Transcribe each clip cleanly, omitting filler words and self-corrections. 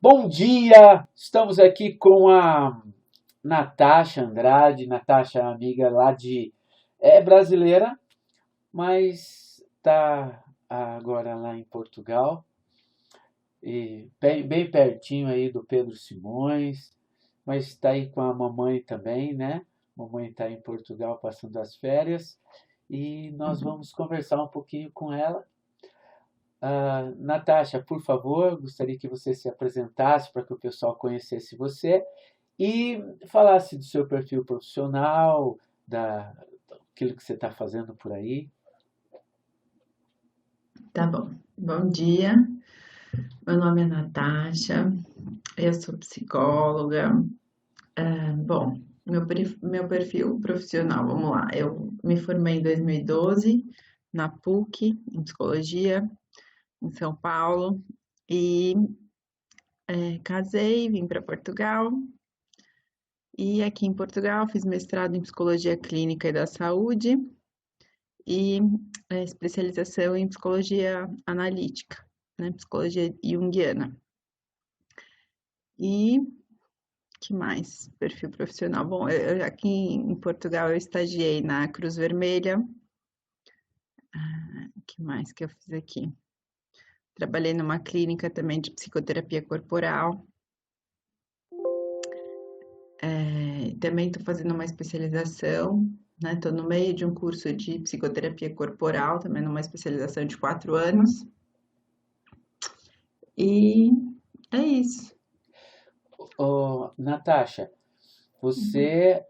Bom dia! Estamos aqui com a Natasha Andrade. Natasha é amiga lá de... É brasileira, mas está agora lá em Portugal. E bem pertinho aí do Pedro Simões. Mas está aí com a mamãe também, né? Mamãe está em Portugal passando as férias. E nós vamos conversar um pouquinho com ela. Natasha, por favor, gostaria que você se apresentasse para que o pessoal conhecesse você e falasse do seu perfil profissional, daquilo que você está fazendo por aí. Tá bom. Bom dia, meu nome é Natasha, eu sou psicóloga. Bom, meu perfil profissional, vamos lá. Eu me formei em 2012 na PUC, em psicologia, em São Paulo, e casei, vim para Portugal, e aqui em Portugal fiz mestrado em psicologia clínica e da saúde e especialização em psicologia analítica, né, psicologia junguiana. E que mais? Perfil profissional. Bom, aqui em Portugal eu estagiei na Cruz Vermelha. Que mais que eu fiz aqui? Trabalhei numa clínica também de psicoterapia corporal. Também estou fazendo uma especialização, né? Estou no meio de um curso de psicoterapia corporal, também numa especialização de 4 anos. E é isso. Natasha, você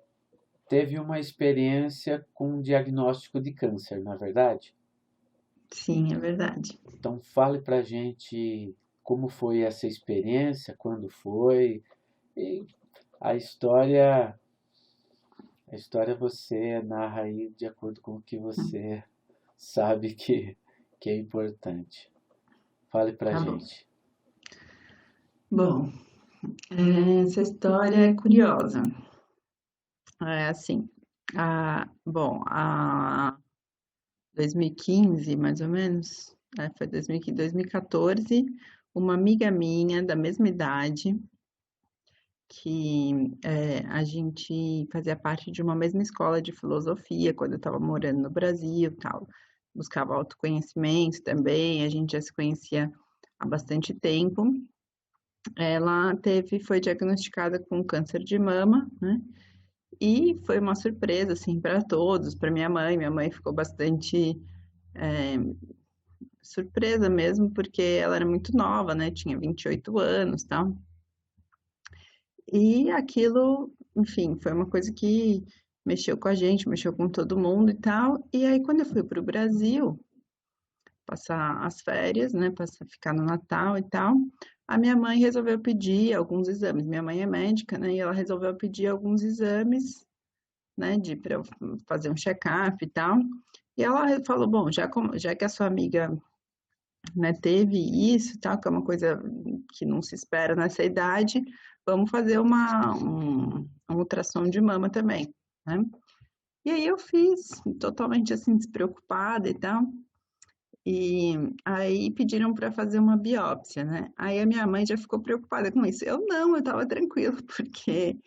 teve uma experiência com um diagnóstico de câncer, na verdade? Sim, é verdade. Então fale para a gente como foi essa experiência, quando foi, e a história, a história você narra aí de acordo com o que você sabe que é importante. Fale pra Tá bom. gente. Bom, essa história é curiosa. É assim, bom, 2015, mais ou menos, foi 2015, 2014, uma amiga minha da mesma idade, que a gente fazia parte de uma mesma escola de filosofia quando eu estava morando no Brasil, tal, buscava autoconhecimento também, a gente já se conhecia há bastante tempo. Ela foi diagnosticada com câncer de mama, né? E foi uma surpresa, assim, para todos, para minha mãe. Minha mãe ficou bastante é, surpresa mesmo, porque ela era muito nova, né? Tinha 28 anos, tal. E aquilo, enfim, foi uma coisa que mexeu com a gente, mexeu com todo mundo e tal. E aí, quando eu fui para o Brasil, passar as férias, né? Passar, ficar no Natal e tal, a minha mãe resolveu pedir alguns exames. Minha mãe é médica, né? E ela resolveu pedir alguns exames, né? Para eu fazer um check-up e tal. E ela falou, bom, já que a sua amiga, né, teve isso e tal, que é uma coisa que não se espera nessa idade, vamos fazer um ultrassom de mama também, né? E aí eu fiz, totalmente assim, despreocupada e tal. E aí pediram para fazer uma biópsia, né? Aí a minha mãe já ficou preocupada com isso. Eu não, eu estava tranquila, porque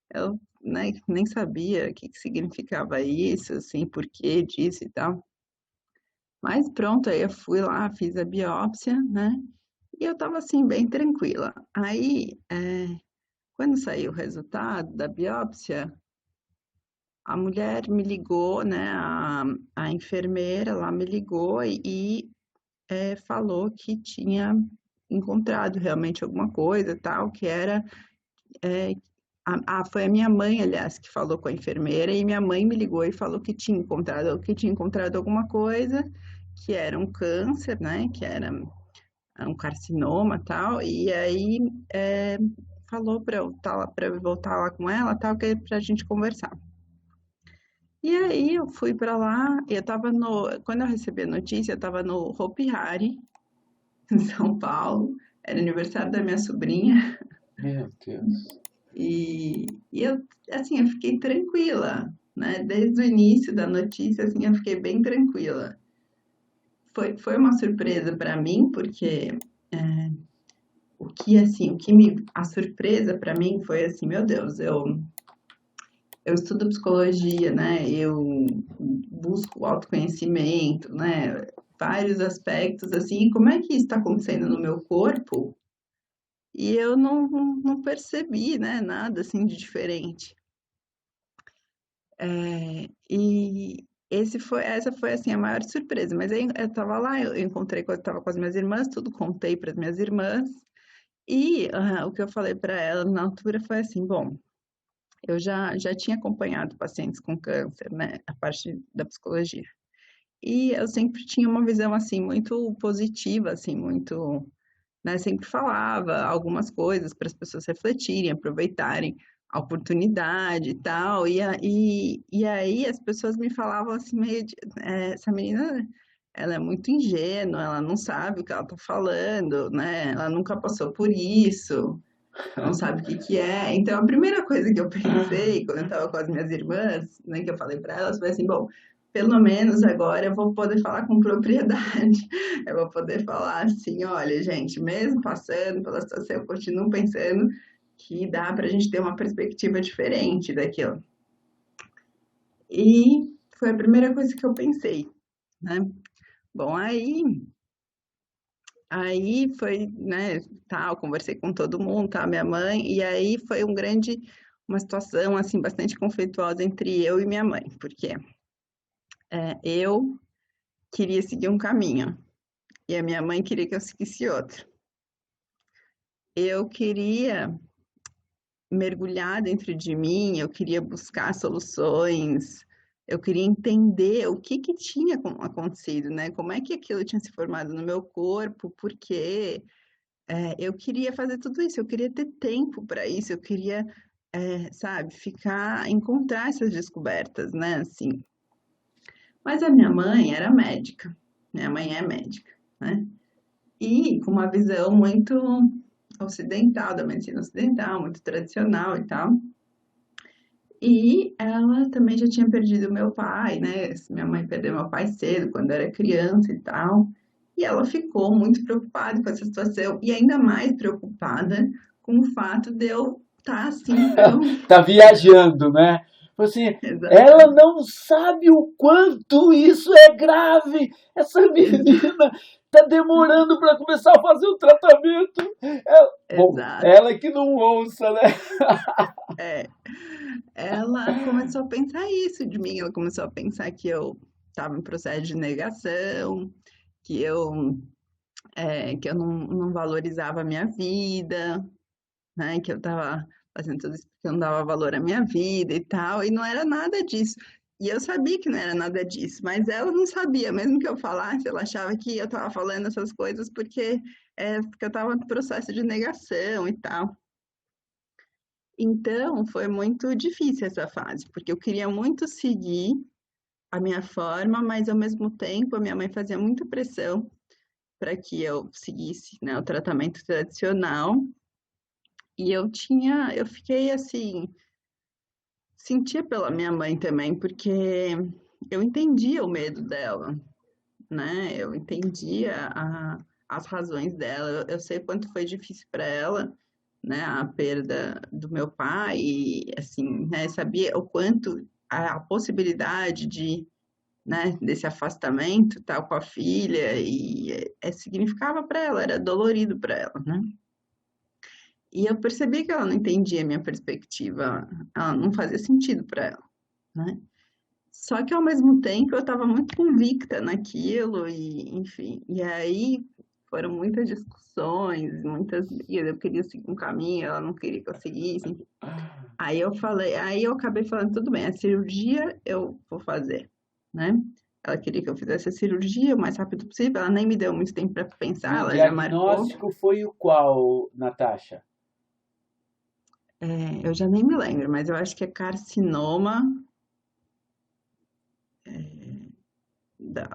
eu, né, nem sabia o que que significava isso, assim, por que disso e tal. Mas pronto, aí eu fui lá, fiz a biópsia, né? E eu tava assim, bem tranquila. Aí, quando saiu o resultado da biópsia, a mulher me ligou, né? A enfermeira lá me ligou e falou que tinha encontrado realmente alguma coisa, tal, que era. é, Foi a minha mãe, aliás, que falou com a enfermeira, e minha mãe me ligou e falou que tinha encontrado alguma coisa, que era um câncer, né? Que era um carcinoma tal, e aí é, falou para eu, para eu voltar lá com ela, tal, que é pra gente conversar. E aí eu fui para lá, e eu tava quando eu recebi a notícia, eu tava no Hopi Hari, em São Paulo, era aniversário da minha sobrinha, Meu Deus. e eu, assim, eu fiquei tranquila, né? Desde o início da notícia, assim, eu fiquei bem tranquila. Foi uma surpresa para mim, porque a surpresa para mim foi assim, meu Deus, eu estudo psicologia, né? Eu busco autoconhecimento, né? Vários aspectos assim, como é que isso está acontecendo no meu corpo? E eu não percebi, né, nada assim de diferente. E essa foi assim a maior surpresa. Mas aí eu tava lá, eu encontrei, eu tava com as minhas irmãs, tudo contei para as minhas irmãs. E o que eu falei para elas na altura foi assim, bom, eu já tinha acompanhado pacientes com câncer, né, a parte da psicologia. E eu sempre tinha uma visão assim muito positiva, assim, muito, né, sempre falava algumas coisas para as pessoas refletirem, aproveitarem a oportunidade e tal. E aí as pessoas me falavam assim, meio de, essa menina, ela é muito ingênua, ela não sabe o que ela está falando, né? Ela nunca passou por isso, ela não sabe o que que é. Então, a primeira coisa que eu pensei, quando eu estava com as minhas irmãs, né, que eu falei para elas, foi assim, bom, pelo menos agora eu vou poder falar com propriedade. Eu vou poder falar assim, olha, gente, mesmo passando pela situação, eu continuo pensando que dá para a gente ter uma perspectiva diferente daquilo. E foi a primeira coisa que eu pensei, né? Bom, aí foi, né, tal, conversei com todo mundo, tá, minha mãe, e aí foi uma situação, assim, bastante conflituosa entre eu e minha mãe, porque eu queria seguir um caminho, e a minha mãe queria que eu seguisse outro. Eu queria mergulhar dentro de mim, eu queria buscar soluções, eu queria entender o que que tinha acontecido, né, como é que aquilo tinha se formado no meu corpo, por quê. Eu queria fazer tudo isso, eu queria ter tempo para isso, eu queria, sabe, encontrar essas descobertas, né, assim. Mas a minha mãe era médica, minha mãe é médica, né? E com uma visão muito ocidental, da medicina ocidental, muito tradicional e tal. E ela também já tinha perdido meu pai, né? Minha mãe perdeu meu pai cedo, quando eu era criança e tal. E ela ficou muito preocupada com essa situação, e ainda mais preocupada com o fato de eu estar assim tão. Tá viajando, né? Assim, ela Exatamente. não sabe o quanto isso é grave. Essa menina tá demorando para começar a fazer o tratamento. Bom, Exato. ela que não ouça, né? É. Ela começou a pensar isso de mim, ela começou a pensar que eu estava em processo de negação, que eu não valorizava a minha vida, né? Que eu estava fazendo tudo isso porque eu não dava valor à minha vida e tal, e não era nada disso. E eu sabia que não era nada disso, mas ela não sabia, mesmo que eu falasse, ela achava que eu estava falando essas coisas porque eu estava no processo de negação e tal. Então, foi muito difícil essa fase, porque eu queria muito seguir a minha forma, mas ao mesmo tempo a minha mãe fazia muita pressão para que eu seguisse, né, o tratamento tradicional. E eu fiquei assim, sentia pela minha mãe também, porque eu entendia o medo dela, né? Eu entendia as razões dela. Eu sei quanto foi difícil para ela, né? A perda do meu pai, e assim, né? Sabia o quanto a possibilidade né, desse afastamento, tal, com a filha, e significava para ela, era dolorido para ela, né? E eu percebi que ela não entendia a minha perspectiva, ela não fazia sentido para ela, né? Só que ao mesmo tempo eu estava muito convicta naquilo e, enfim, e aí foram muitas discussões, muitas brigas, eu queria seguir um caminho, ela não queria que eu seguisse, enfim. Aí eu acabei falando, tudo bem, a cirurgia eu vou fazer, né? Ela queria que eu fizesse a cirurgia o mais rápido possível, ela nem me deu muito tempo para E pensar, o ela já marcou. diagnóstico foi o qual, Natasha? Eu já nem me lembro, mas eu acho que é carcinoma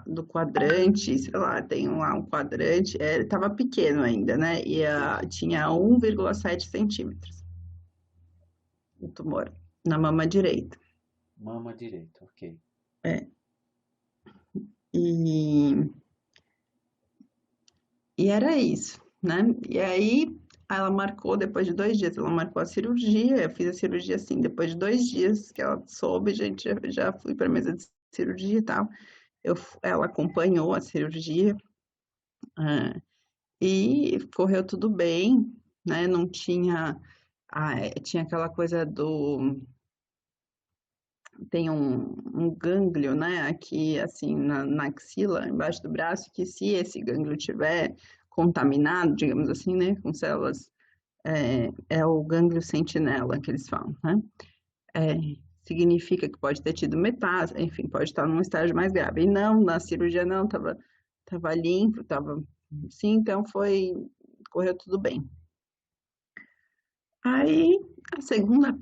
do quadrante, sei lá, tem lá um quadrante, estava pequeno ainda, né? E tinha 1,7 centímetros o tumor na mama direita. Mama direita, ok. É, e, e era isso, né? E aí Aí ela marcou depois de 2 dias, ela marcou a cirurgia, eu fiz a cirurgia assim, depois de 2 dias que ela soube, gente, já fui para a mesa de cirurgia e tal. Ela acompanhou a cirurgia, e correu tudo bem, né? Não tinha, tinha aquela coisa tem um gânglio, né? Aqui, assim, na axila, embaixo do braço, que se esse gânglio tiver contaminado, digamos assim, né? Com células, é o gânglio sentinela que eles falam, né? É, significa que pode ter tido metástase, enfim, pode estar num estágio mais grave. E não, na cirurgia não, tava limpo, tava, sim, então correu tudo bem. Aí, a segunda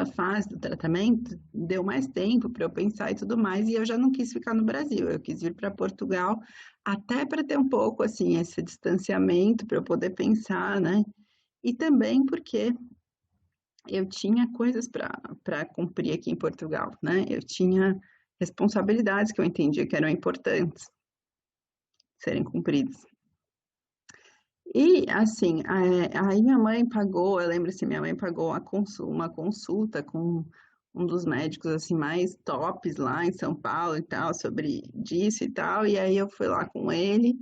fase do tratamento deu mais tempo para eu pensar e tudo mais, e eu já não quis ficar no Brasil, eu quis vir para Portugal, até para ter um pouco, assim, esse distanciamento, para eu poder pensar, né? E também porque eu tinha coisas para cumprir aqui em Portugal, né? Eu tinha responsabilidades que eu entendia que eram importantes serem cumpridas. E assim, aí minha mãe pagou, eu lembro assim, minha mãe pagou uma consulta com um dos médicos assim mais tops lá em São Paulo e tal, sobre disso e tal, e aí eu fui lá com ele,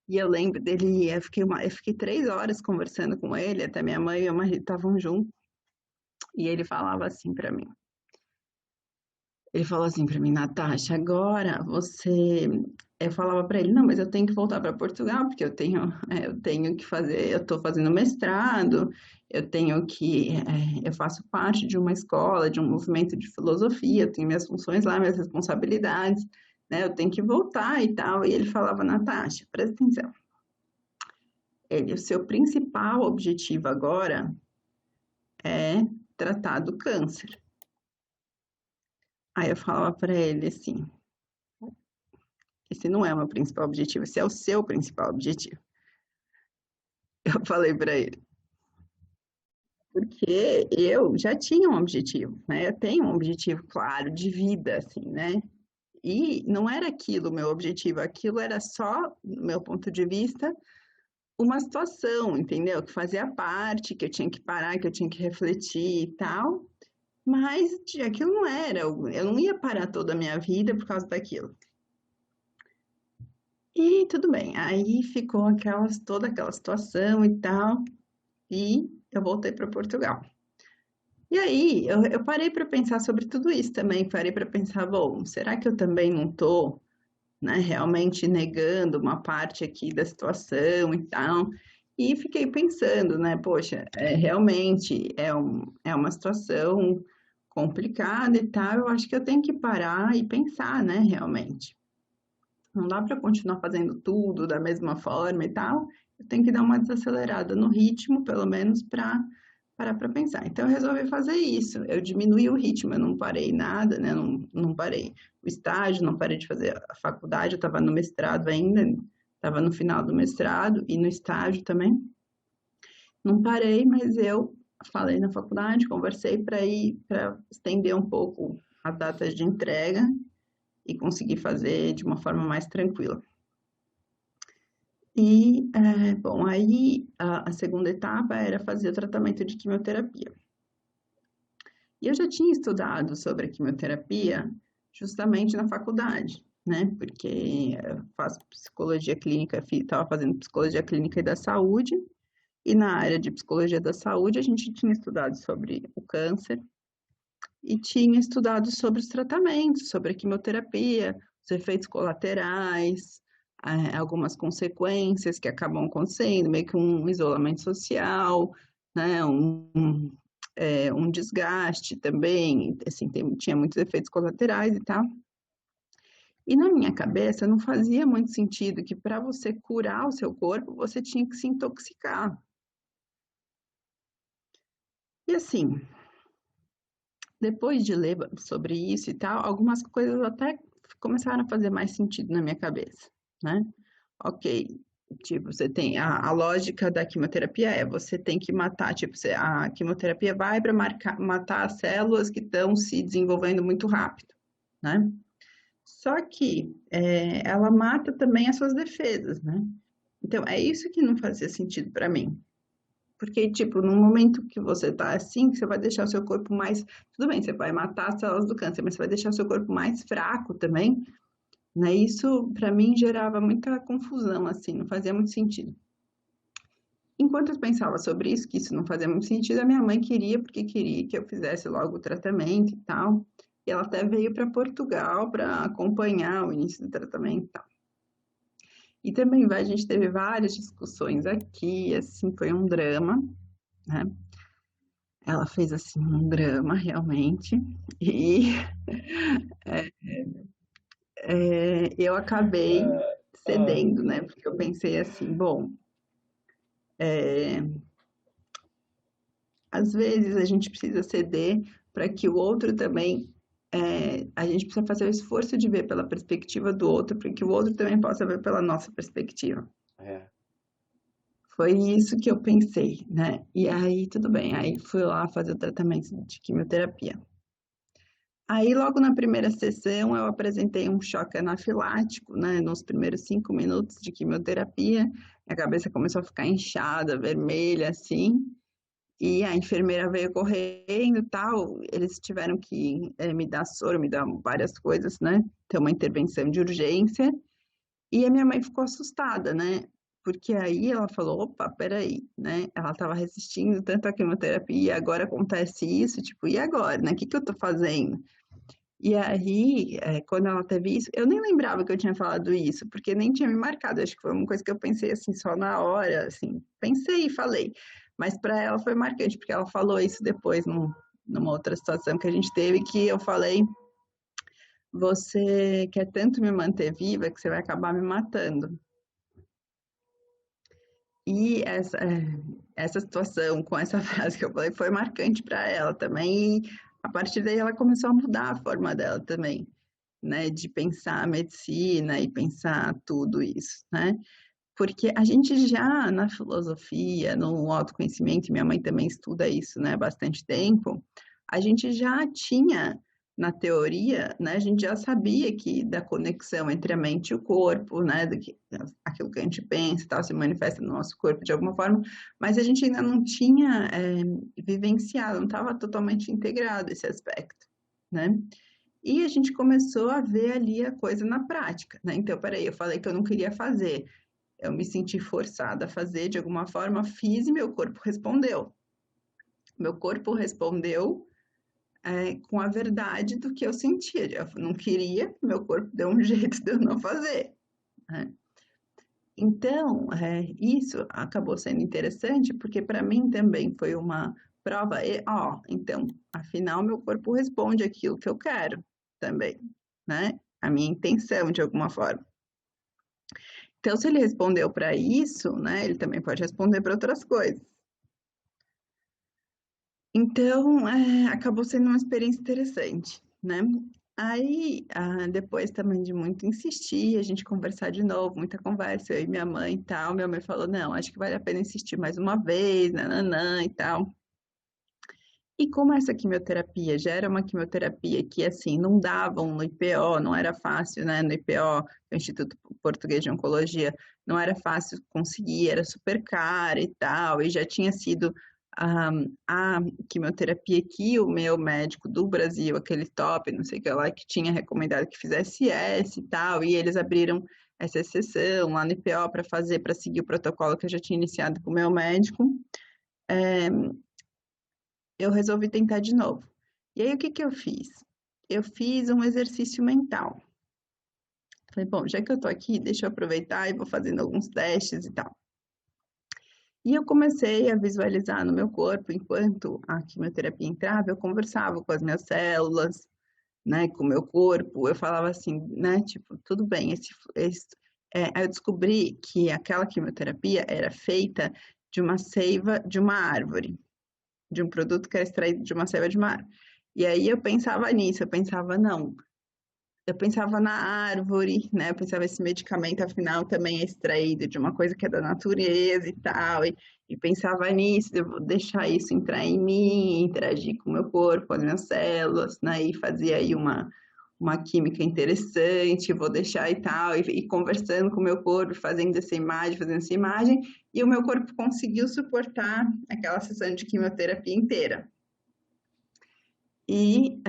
e eu lembro dele, eu fiquei 3 horas conversando com ele, até minha mãe e meu marido estavam juntos, e ele falava assim para mim. Ele falou assim para mim, Natasha, agora você. Eu falava para ele, não, mas eu tenho que voltar para Portugal, porque eu tenho que fazer, eu estou fazendo mestrado, eu faço parte de uma escola, de um movimento de filosofia, eu tenho minhas funções lá, minhas responsabilidades, né? Eu tenho que voltar e tal. E ele falava, Natasha, presta atenção. O seu principal objetivo agora é tratar do câncer. Aí eu falava para ele assim, esse não é o meu principal objetivo, esse é o seu principal objetivo. Eu falei para ele, porque eu já tinha um objetivo, né? Eu tenho um objetivo claro de vida, assim, né? E não era aquilo o meu objetivo, aquilo era só, do meu ponto de vista, uma situação, entendeu? Que fazia parte, que eu tinha que parar, que eu tinha que refletir e tal, mas aquilo não era, eu não ia parar toda a minha vida por causa daquilo. E tudo bem, aí ficou toda aquela situação e tal, e eu voltei para Portugal. E aí, eu parei para pensar sobre tudo isso também, parei para pensar, bom, será que eu também não estou, né, realmente negando uma parte aqui da situação e tal? E fiquei pensando, né, poxa, realmente é uma situação complicada e tal, eu acho que eu tenho que parar e pensar, né, realmente. Não dá para continuar fazendo tudo da mesma forma e tal. Eu tenho que dar uma desacelerada no ritmo, pelo menos, para parar para pensar. Então, eu resolvi fazer isso. Eu diminuí o ritmo, eu não parei nada, né? Não parei o estágio, não parei de fazer a faculdade, eu estava no mestrado ainda, estava no final do mestrado e no estágio também. Não parei, mas eu falei na faculdade, conversei para estender um pouco as datas de entrega e conseguir fazer de uma forma mais tranquila. E, bom, aí a segunda etapa era fazer o tratamento de quimioterapia. E eu já tinha estudado sobre a quimioterapia justamente na faculdade, né? Porque eu faço psicologia clínica, estava fazendo psicologia clínica e da saúde, e na área de psicologia da saúde a gente tinha estudado sobre o câncer e tinha estudado sobre os tratamentos, sobre a quimioterapia, os efeitos colaterais, algumas consequências que acabam acontecendo, meio que um isolamento social, né, um desgaste também, assim, tinha muitos efeitos colaterais e tal. E na minha cabeça não fazia muito sentido que para você curar o seu corpo, você tinha que se intoxicar. E assim, depois de ler sobre isso e tal, algumas coisas até começaram a fazer mais sentido na minha cabeça, né? Ok, tipo, você tem a lógica da quimioterapia você tem que matar, tipo, a quimioterapia vai para matar as células que estão se desenvolvendo muito rápido, né? Só que ela mata também as suas defesas, né? Então, é isso que não fazia sentido para mim. Porque, tipo, no momento que você tá assim, você vai deixar o seu corpo mais. Tudo bem, você vai matar as células do câncer, mas você vai deixar o seu corpo mais fraco também, né? Isso, para mim, gerava muita confusão, assim, não fazia muito sentido. Enquanto eu pensava sobre isso, que isso não fazia muito sentido, a minha mãe queria, porque queria que eu fizesse logo o tratamento e tal. E ela até veio para Portugal para acompanhar o início do tratamento e tal. E também a gente teve várias discussões aqui, assim, foi um drama, né? Ela fez, assim, um drama, realmente. E eu acabei Ai, cedendo, né? Porque eu pensei assim, bom, às vezes a gente precisa ceder para que o outro também, a gente precisa fazer o esforço de ver pela perspectiva do outro, para que o outro também possa ver pela nossa perspectiva. é. Foi isso que eu pensei, né? E aí, tudo bem, aí fui lá fazer o tratamento de quimioterapia. Aí, logo na primeira sessão, eu apresentei um choque anafilático, né? Nos primeiros 5 minutos de quimioterapia, a cabeça começou a ficar inchada, vermelha, assim. E a enfermeira veio correndo e tal, eles tiveram que me dar soro, me dar várias coisas, né? Ter uma intervenção de urgência. E a minha mãe ficou assustada, né? Porque aí ela falou, opa, peraí, né? Ela estava resistindo tanto à quimioterapia, agora acontece isso, tipo, e agora, né? O que que eu tô fazendo? E aí, quando ela teve isso, eu nem lembrava que eu tinha falado isso, porque nem tinha me marcado. Acho que foi uma coisa que eu pensei assim, só na hora, assim, pensei e falei. Mas para ela foi marcante, porque ela falou isso depois, numa outra situação que a gente teve, que eu falei: você quer tanto me manter viva que você vai acabar me matando. E essa situação, com essa frase que eu falei, foi marcante para ela também. E a partir daí ela começou a mudar a forma dela também, né, de pensar a medicina e pensar tudo isso, né? Porque a gente já na filosofia, no autoconhecimento, minha mãe também estuda isso, né, há bastante tempo, a gente já tinha na teoria, né, a gente já sabia que da conexão entre a mente e o corpo, né, do que aquilo que a gente pensa e tal se manifesta no nosso corpo de alguma forma, mas a gente ainda não tinha vivenciado, não estava totalmente integrado esse aspecto, né? E a gente começou a ver ali a coisa na prática, né? Então, peraí, eu falei que eu não queria fazer, eu me senti forçada a fazer de alguma forma, fiz e meu corpo respondeu. Meu corpo respondeu com a verdade do que eu sentia. Eu não queria, meu corpo deu um jeito de eu não fazer, né? Então, isso acabou sendo interessante, porque para mim também foi uma prova, então, afinal, meu corpo responde aquilo que eu quero também, né? A minha intenção, de alguma forma. Então, se ele respondeu para isso, né, ele também pode responder para outras coisas. Então, acabou sendo uma experiência interessante, né? Aí, depois também de muito insistir, a gente conversar de novo, muita conversa, eu e minha mãe e tal, minha mãe falou, não, acho que vale a pena insistir mais uma vez, nananã e tal. E como essa quimioterapia já era uma quimioterapia que, assim, não davam no IPO, não era fácil, né? No IPO, o Instituto Português de Oncologia, não era fácil conseguir, era super cara e tal, e já tinha sido a quimioterapia que o meu médico do Brasil, aquele top, não sei o que lá, que tinha recomendado que fizesse essa e tal, e eles abriram essa exceção lá no IPO para fazer, para seguir o protocolo que eu já tinha iniciado com o meu médico. Eu resolvi tentar de novo. E aí, o que que eu fiz? Eu fiz um exercício mental. Falei, bom, já que eu tô aqui, deixa eu aproveitar e vou fazendo alguns testes e tal. E eu comecei a visualizar no meu corpo, enquanto a quimioterapia entrava, eu conversava com as minhas células, né, com o meu corpo, eu falava assim, né, tipo, tudo bem, aí eu descobri que aquela quimioterapia era feita de uma seiva de uma árvore, de um produto que era extraído de uma seiva de uma árvore. E aí eu pensava nisso, eu pensava, não, eu pensava na árvore, né? Eu pensava esse medicamento, afinal, também é extraído de uma coisa que é da natureza e tal, e pensava nisso, eu vou deixar isso entrar em mim, interagir com o meu corpo, com as minhas células, né? E fazia aí uma química interessante, vou deixar e tal, e conversando com o meu corpo, fazendo essa imagem, e o meu corpo conseguiu suportar aquela sessão de quimioterapia inteira. E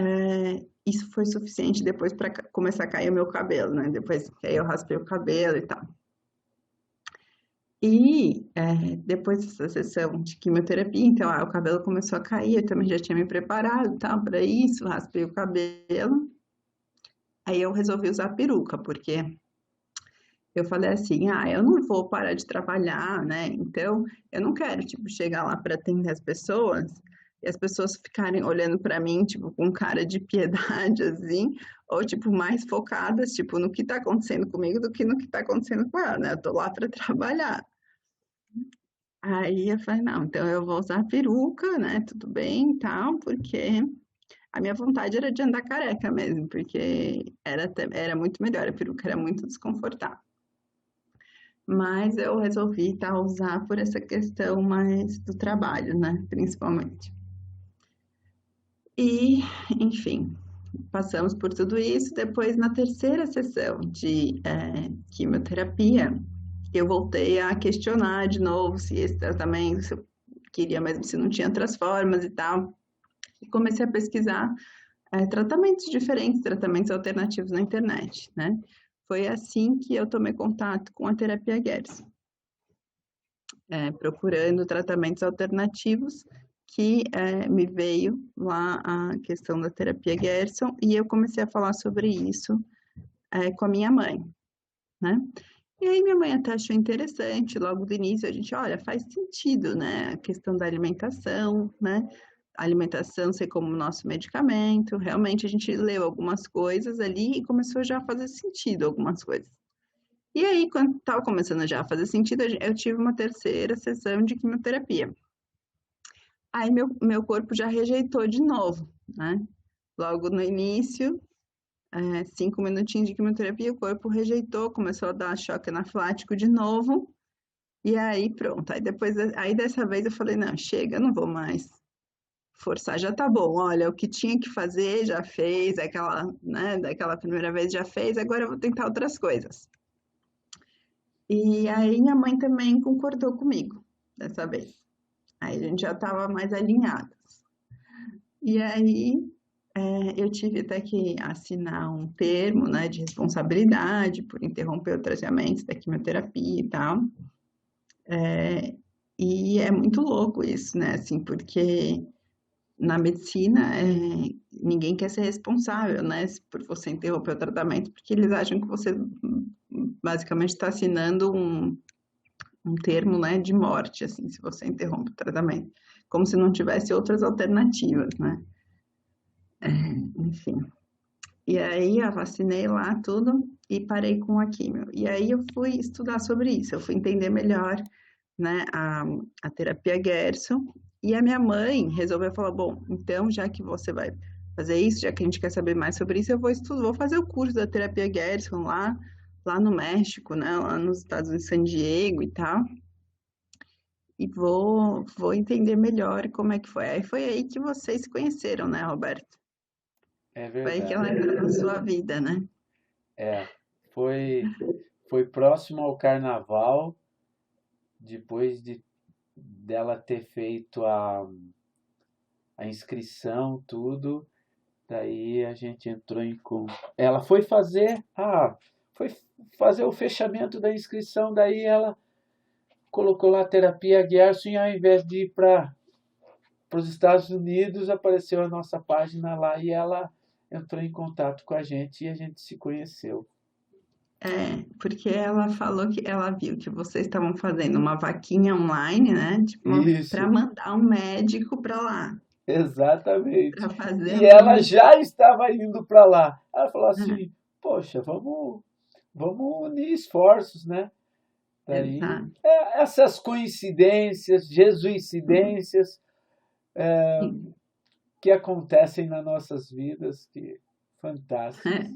isso foi suficiente depois para começar a cair o meu cabelo, né? Depois que aí eu raspei o cabelo e tal. E depois dessa sessão de quimioterapia, então o cabelo começou a cair, eu também já tinha me preparado tal para isso, raspei o cabelo. Aí eu resolvi usar peruca, porque eu falei assim, eu não vou parar de trabalhar, né? Então, eu não quero, tipo, chegar lá para atender as pessoas e as pessoas ficarem olhando para mim, tipo, com cara de piedade, assim, ou, tipo, mais focadas, tipo, no que tá acontecendo comigo do que no que tá acontecendo com ela, né? Eu tô lá para trabalhar. Aí eu falei, não, então eu vou usar peruca, né? Tudo bem e tal, porque a minha vontade era de andar careca mesmo, porque era muito melhor, a peruca era muito desconfortável. Mas eu resolvi usar por essa questão mais do trabalho, né? Principalmente. E, enfim, passamos por tudo isso. Depois, na terceira sessão de quimioterapia, eu voltei a questionar de novo se esse tratamento, se eu queria mesmo, se não tinha outras formas e tal. E comecei a pesquisar tratamentos diferentes, tratamentos alternativos na internet, né? Foi assim que eu tomei contato com a terapia Gerson. Procurando tratamentos alternativos, que me veio lá a questão da terapia Gerson, e eu comecei a falar sobre isso com a minha mãe, né? E aí minha mãe até achou interessante, logo do início a gente, olha, faz sentido, né? A questão da alimentação, né? A alimentação ser como nosso medicamento, realmente a gente leu algumas coisas ali e começou já a fazer sentido algumas coisas. E aí, quando estava começando já a fazer sentido, eu tive uma terceira sessão de quimioterapia. Aí meu corpo já rejeitou de novo, né? Logo no início, 5 minutinhos de quimioterapia, o corpo rejeitou, começou a dar choque anafilático de novo. E aí pronto. Aí dessa vez eu falei, não, chega, eu não vou mais forçar, já tá bom. Olha, o que tinha que fazer já fez, daquela primeira vez já fez, agora eu vou tentar outras coisas. E aí minha mãe também concordou comigo dessa vez. Aí a gente já estava mais alinhadas. E aí eu tive até que assinar um termo, né, de responsabilidade por interromper o tratamento da quimioterapia e tal. E é muito louco isso, né, assim, porque na medicina ninguém quer ser responsável, né, por você interromper o tratamento, porque eles acham que você basicamente está assinando um termo, né, de morte, assim, se você interrompe o tratamento, como se não tivesse outras alternativas, né? Enfim. E aí eu vacinei lá tudo e parei com a quimio. E aí eu fui estudar sobre isso, eu fui entender melhor, né, a terapia Gerson. E a minha mãe resolveu falar, bom, então já que você vai fazer isso, já que a gente quer saber mais sobre isso, eu vou estudar, vou fazer o curso da terapia Gerson lá no México, né, lá nos Estados Unidos, San Diego e tal. E vou entender melhor como é que foi. Aí foi aí que vocês se conheceram, né, Roberto? É Foi aí que verdade. ela entrou na sua vida, né? É, foi, foi próximo ao carnaval, depois dela ter feito a inscrição, tudo. Daí a gente entrou em ela foi fazer o fechamento da inscrição, daí ela colocou lá a terapia Gerson e ao invés de ir para os Estados Unidos, apareceu a nossa página lá e ela entrou em contato com a gente e a gente se conheceu. Porque ela falou que ela viu que vocês estavam fazendo uma vaquinha online, né? Tipo, para Isso, mandar um médico para lá, exatamente. para fazer E a ela manutenção. já estava indo para lá. Ela falou assim: poxa, vamos unir esforços, né? Daí, Exato. essas coincidências, jesuicidências que acontecem nas nossas vidas, que fantásticas.